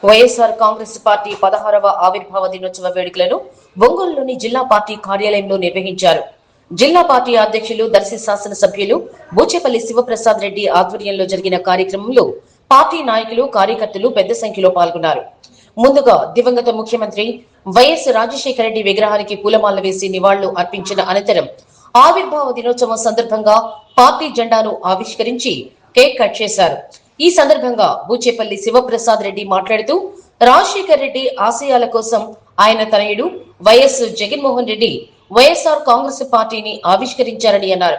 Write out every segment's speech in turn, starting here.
YSR Congress party 16వ ఆవిర్భావ దినోత్సవ వేడుకలను ఒంగోలులోని జిల్లా పార్టీ కార్యాలయంలో నిర్వహించారు. జిల్లా పార్టీ అధ్యక్షులు దర్శి శాసనసభ్యులు బూచేపల్లి శివప్రసాద్ రెడ్డి ఆధ్వర్యంలో జరిగిన కార్యక్రమంలో పార్టీ నాయకులు కార్యకర్తలు పెద్ద సంఖ్యలో పాల్గొన్నారు. ముందుగా దివంగత ముఖ్యమంత్రి వైఎస్ రాజశేఖర రెడ్డి విగ్రహానికి పూలమాల వేసి నివాళులు అర్పించిన అనంతరం ఆవిర్భావ దినోత్సవం సందర్భంగా పార్టీ జెండాను ఆవిష్కరించి కేక్ కట్ చేశారు. ఈ సందర్భంగా బూచేపల్లి శివప్రసాద్ రెడ్డి మాట్లాడుతూ రాజశేఖర్ రెడ్డి ఆశయాల కోసం ఆయన తనయుడు వైఎస్ జగన్మోహన్ రెడ్డి వైఎస్ఆర్ కాంగ్రెస్ పార్టీని ఆవిష్కరించారని అన్నారు.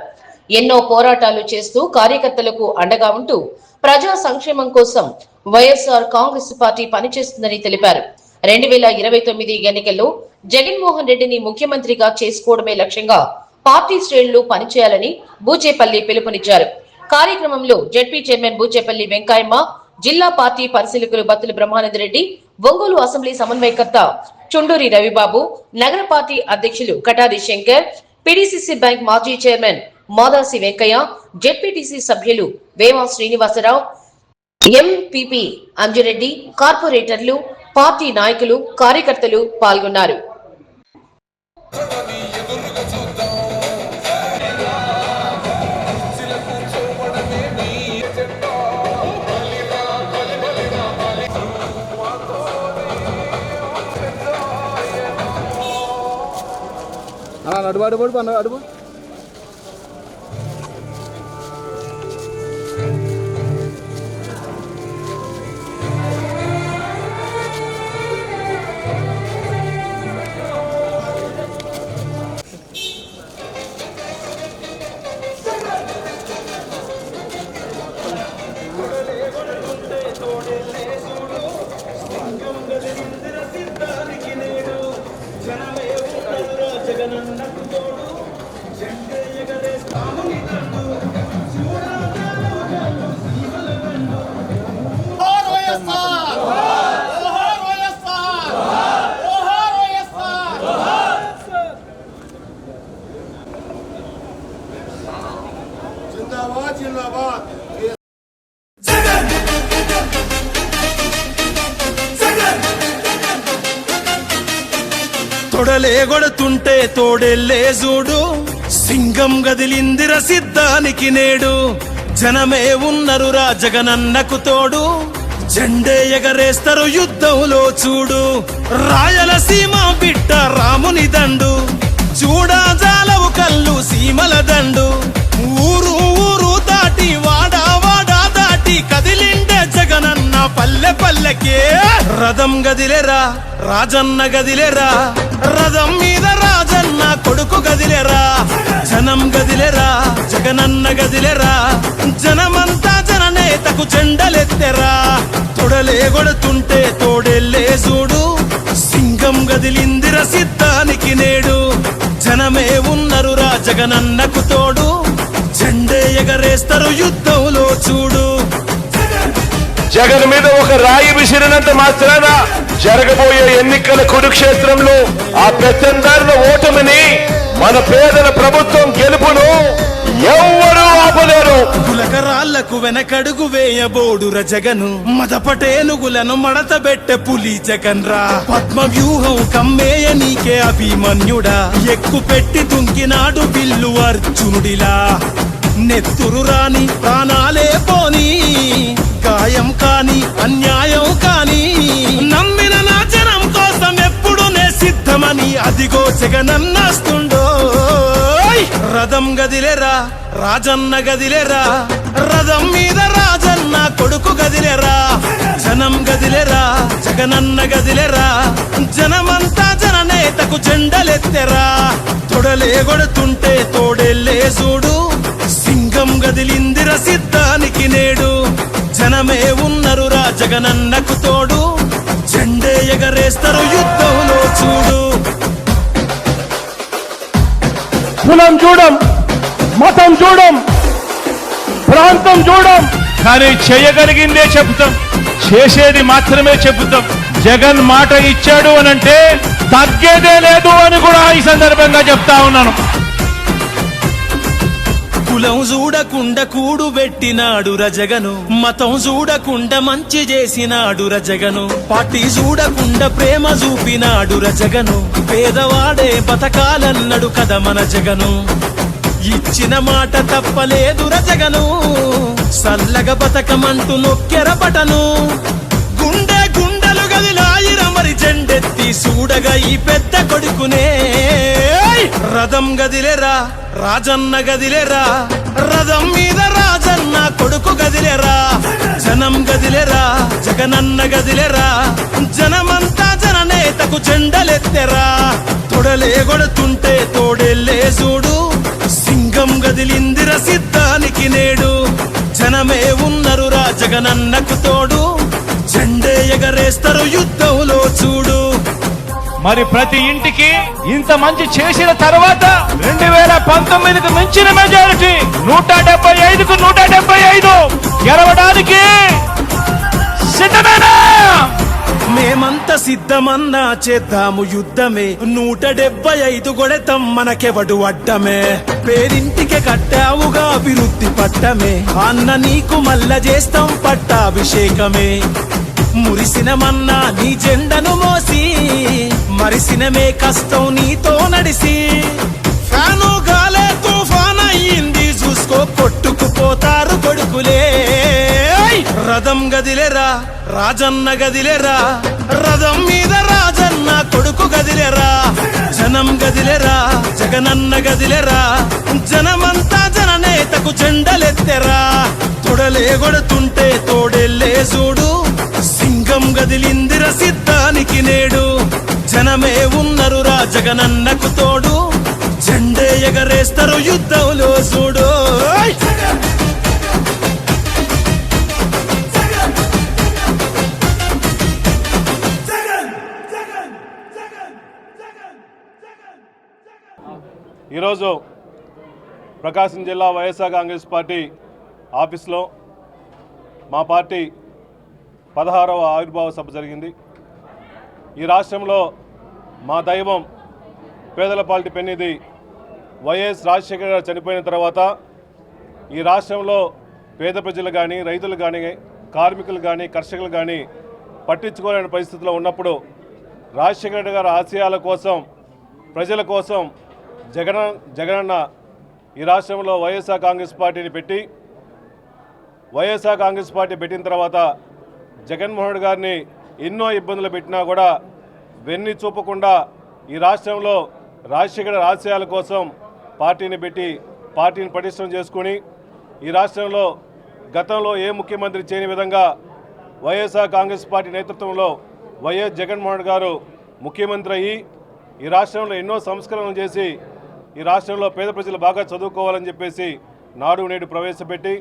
ఎన్నో పోరాటాలు చేస్తూ కార్యకర్తలకు అండగా ఉంటూ ప్రజా సంక్షేమం కోసం వైఎస్ఆర్ కాంగ్రెస్ పార్టీ పనిచేస్తుందని తెలిపారు. 2029 ఎన్నికల్లో జగన్మోహన్ రెడ్డిని ముఖ్యమంత్రిగా చేసుకోవడమే లక్ష్యంగా పార్టీ శ్రేణులు పనిచేయాలని బూచేపల్లి పిలుపునిచ్చారు. కార్యక్రమంలో జెడ్పీ చైర్మన్ బూచేపల్లి వెంకయ్యమ్మ, జిల్లా పార్టీ పరిశీలకులు బత్తుల బ్రహ్మానంద రెడ్డి, ఒంగోలు అసెంబ్లీ సమన్వయకర్త చుండూరి రవిబాబు, నగర పార్టీ అధ్యక్షులు కటారి శంకర్, పిడిసిసి బ్యాంక్ మాజీ చైర్మన్ మాదాసి వెంకయ్య, జెడ్పీటీసీ సభ్యులు వేమ శ్రీనివాసరావు, ఎంపీపీ అంజిరెడ్డి, కార్పొరేటర్లు, పార్టీ నాయకులు, కార్యకర్తలు పాల్గొన్నారు. అడుగు తొడలేగొడుతుంటే తోడెల్లే చూడు, సింగం గదిలిందిర సిద్ధానికి నేడు. జనమే ఉన్నరురా జగనన్నకు తోడు, జెండే ఎగరేస్తారు యుద్ధంలో చూడు. రాయలసీమ బిడ్డ రాముని దండు, చూడా జాలవు కళ్ళు సీమల దండు. ఊరు ఊరు దాటి వాడా వాడా దాటి కదిలిండే జగనన్న పల్లె పల్లెకే. రథం గదిలేరా రాజన్న గదిలేరా, రథం మీద రాజన్న కొడుకు గదిలేరా. జనం గదిలేరా జగనన్న గదిలేరా, జనమంతా జననేతకు జెండలెత్తెరా. తొడలేగొడుతుంటే తోడెల్లే చూడు, సింగం గదిలిందిర సిద్ధానికి నేడు. జనమే ఉన్నరురా జగనన్నకు తోడు, జెండే ఎగరేస్తారు యుద్ధంలో చూడు. జగన్ మీద ఒక రాయి విసిరినంత మాత్రాన జరగబోయే ఎన్నికల కురుక్షేత్రంలో ఆ పెత్తందారుల ఓటమిని, మన పేదల ప్రభుత్వం గెలుపును ఎవ్వరూ ఆపలేరు. కులకరాళ్లకు వెనకడుగు వేయబోడుర జగను, మదపటేనుగులను మడతబెట్టె పులి జగన్ రా. పద్మ వ్యూహం కమ్మేయ నీకే అభిమన్యుడా, ఎక్కు పెట్టి దుంకినాడు బిల్లు అర్జునుడిలా. నెత్తురు రాని ప్రాణాలే పోని, గాయం కాని అన్యాయం కాని, నమ్మిన నా జనం కోసం ఎప్పుడు నే సిద్ధమని అదిగో జగనన్నస్తుండో. రథం గదిలేరా రాజన్న గదిలేరా, రథం మీద రాజన్న కొడుకు గదిలేరా. జనం గదిలేరా జగనన్న గదిలేరా, జనమంతా జననేతకు జెండలెత్తెరా. తొడలేగొడుతుంటే తోడెల్లే చూడు, సింగం గదిలిందిర సిద్ధానికి నేడు. జనమే ఉన్నరురా జగనన్నకు తోడు, జెండే ఎగరేస్తారు యుద్ధంలో చూడు. కులం చూడం, మతం చూడం, ప్రాంతం చూడం, కానీ చేయగలిగిందే చెబుతాం, చేసేది మాత్రమే చెబుతాం. జగన్ మాట ఇచ్చాడు అనంటే తగ్గేదే లేదు అని కూడా ఈ సందర్భంగా చెప్తా ఉన్నాను. కులం చూడకుండా కూడు పెట్టినాడు రజగను, మతం చూడకుండా మంచి చేసినాడు రజగను, పార్టీ చూడకుండా ప్రేమ చూపినాడు రజగను, పేదవాడే బతకాలన్నాడు కదా మన జగను, ఇచ్చిన మాట తప్పలేదు రజగను, సల్లగ బతకమంటూ నొక్కెర బటను, గుండె గుండెలు గదిలాయిర మరి జెండెత్తి చూడగా ఈ పెద్ద కొడుకునే, రథం గదిలేరా రాజన్న గదిలేరా, రథం మీద రాజన్న కొడుకు గదిలేరా, జనం గదిలేరా జగనన్న గదిలేరా, జనమంతా జననేతకు జెండలెత్తెరా, తొడలే కొడుతుంటే తోడెల్లే చూడు, సింగం గదిలిందిర సిద్ధానికి నేడు, జనమే ఉన్నరురా జగనన్నకు తోడు, జెండే ఎగరేస్తారు యుద్ధంలో చూడు. మరి ప్రతి ఇంటికి ఇంత మంచి చేసిన తర్వాత 2019కు మించిన మెజారిటీ 175కు 175 గెలవడానికి సిద్ధమేనా? మేమంతా సిద్ధమన్నా చేద్దాము యుద్ధమే, 175 కొడతాం మనకెవడు అడ్డమే, పేరింటికి కట్టావుగా అభివృద్ధి పట్టమే, అన్న నీకు మల్ల చేస్తాం పట్టాభిషేకమే, మురిసినమన్నా నీ జెండను మోసి, మరిసినమే కష్టం నీతో నడిసి, ఫ్యాను గాలే తుఫాన్ అయ్యింది చూసుకో కొట్టుకుపోతారు కొడుకులే, రథం గదిలేరా రాజన్న గదిలేరా, రథం మీద రాజన్న కొడుకు గదిలేరా, జనం గదిలేరా జగనన్న గదిలేరా, జనమంతా జననేతకు జెండలెత్తెరా, తొడలే కొడుతుంటే తోడెల్లే చూడు, సింగం గదిలిందిర సిద్ధానికి నేడు, జనమే ఉన్నరురా జగనన్నకు తోడు, జెండే ఎగరేస్తారు యుద్ధంలో చూడు. ఈరోజు ప్రకాశం జిల్లా వైఎస్ఆర్ కాంగ్రెస్ పార్టీ ఆఫీస్లో మా పార్టీ 16వ ఆవిర్భావ సభ జరిగింది. ఈ రాష్ట్రంలో మా దైవం పేదల పాలిటి పెన్నిధి వైఎస్ రాజశేఖర గారు చనిపోయిన తర్వాత ఈ రాష్ట్రంలో పేద ప్రజలు కానీ రైతులు కానీ కార్మికులు కానీ కర్షకులు కానీ పట్టించుకోలేని పరిస్థితిలో ఉన్నప్పుడు రాజశేఖర గారి ఆశయాల కోసం ప్రజల కోసం జగనన్న ఈ రాష్ట్రంలో వైఎస్ఆర్ కాంగ్రెస్ పార్టీని పెట్టి, వైఎస్ఆర్ కాంగ్రెస్ పార్టీ పెట్టిన తర్వాత జగన్మోహన్ రెడ్డి గారిని ఎన్నో ఇబ్బందులు పెట్టినా కూడా వెన్ని చూపకుండా ఈ రాష్ట్రంలో రాజశేఖర ఆశయాల కోసం పార్టీని పెట్టి పార్టీని పటిష్టం చేసుకుని ఈ రాష్ట్రంలో గతంలో ఏ ముఖ్యమంత్రి చేయని విధంగా వైఎస్ఆర్ కాంగ్రెస్ పార్టీ నేతృత్వంలో వైఎస్ జగన్మోహన్ రెడ్డి గారు ముఖ్యమంత్రి అయ్యి ఈ రాష్ట్రంలో ఎన్నో సంస్కరణలు చేసి ఈ రాష్ట్రంలో పేద ప్రజలు బాగా చదువుకోవాలని చెప్పేసి నాడు నేడు ప్రవేశపెట్టి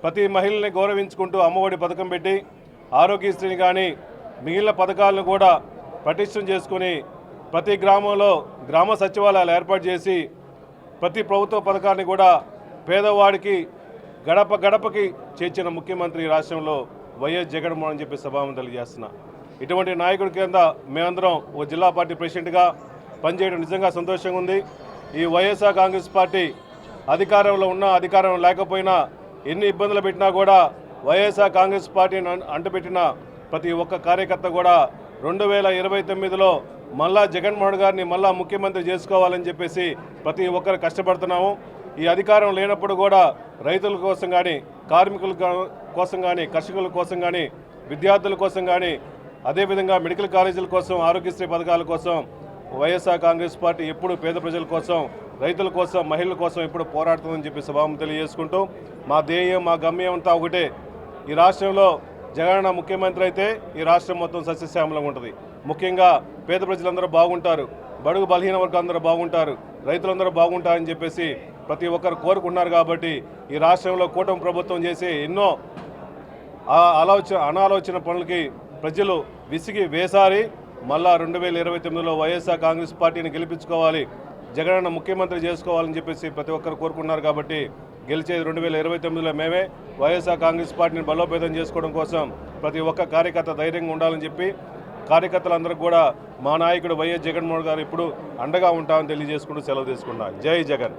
ప్రతి మహిళల్ని గౌరవించుకుంటూ అమ్మఒడి పథకం పెట్టి ఆరోగ్యశ్రీని కానీ మిగిలిన పథకాలను కూడా పటిష్టం చేసుకుని ప్రతి గ్రామంలో గ్రామ సచివాలయాలు ఏర్పాటు చేసి ప్రతి ప్రభుత్వ పథకాన్ని కూడా పేదవాడికి గడప గడపకి చేర్చిన ముఖ్యమంత్రి రాష్ట్రంలో వైఎస్ జగన్మోహన్ అని చెప్పి సభాముఖంగా తెలియజేస్తున్నా. ఇటువంటి నాయకుడి కింద మేమందరం ఒక జిల్లా పార్టీ ప్రెసిడెంట్గా పనిచేయడం నిజంగా సంతోషంగా ఉంది. ఈ వైఎస్ఆర్ కాంగ్రెస్ పార్టీ అధికారంలో ఉన్నా అధికారం లేకపోయినా ఎన్ని ఇబ్బందులు పెట్టినా కూడా వైఎస్ఆర్ కాంగ్రెస్ పార్టీని అంటుపెట్టిన ప్రతి ఒక్క కార్యకర్త కూడా 2029లో మళ్ళా జగన్మోహన్ గారిని మళ్ళా ముఖ్యమంత్రి చేసుకోవాలని చెప్పేసి ప్రతి ఒక్కరు కష్టపడుతున్నాము. ఈ అధికారం లేనప్పుడు కూడా రైతుల కోసం కానీ కార్మికుల కోసం కానీ కర్షకుల కోసం కానీ విద్యార్థుల కోసం కానీ అదేవిధంగా మెడికల్ కాలేజీల కోసం ఆరోగ్యశ్రీ పథకాల కోసం వైఎస్ఆర్ కాంగ్రెస్ పార్టీ ఎప్పుడు పేద ప్రజల కోసం రైతుల కోసం మహిళల కోసం ఎప్పుడు పోరాడుతుందని చెప్పి సభాముఖంగా తెలియజేసుకుంటూ మా ధ్యేయం మా గమ్యం అంతా ఒకటే. ఈ రాష్ట్రంలో జగనన్న ముఖ్యమంత్రి అయితే ఈ రాష్ట్రం మొత్తం సస్యశ్యామలంగా ఉంటుంది. ముఖ్యంగా పేద ప్రజలందరూ బాగుంటారు, బడుగు బలహీన వర్గాలు అందరూ బాగుంటారు, రైతులందరూ బాగుంటారని చెప్పేసి ప్రతి ఒక్కరు కోరుకుంటున్నారు. కాబట్టి ఈ రాష్ట్రంలో కూటమి ప్రభుత్వం చేసే ఎన్నో అనాలోచన పనులకి ప్రజలు విసిగి వేసారి మళ్ళా 2029లో వైఎస్ఆర్ కాంగ్రెస్ పార్టీని గెలిపించుకోవాలి, జగనన్న ముఖ్యమంత్రి చేసుకోవాలని చెప్పేసి ప్రతి ఒక్కరు కోరుకున్నారు. కాబట్టి గెలిచేది 2029లో మేమే. వైఎస్ఆర్ కాంగ్రెస్ పార్టీని బలోపేతం చేసుకోవడం కోసం ప్రతి ఒక్క కార్యకర్త ధైర్యంగా ఉండాలని చెప్పి కార్యకర్తలందరికీ కూడా మా నాయకుడు వైఎస్ జగన్మోహన్ గారు ఇప్పుడు అండగా ఉంటామని తెలియజేసుకుంటూ సెలవు తీసుకున్నారు. జై జగన్.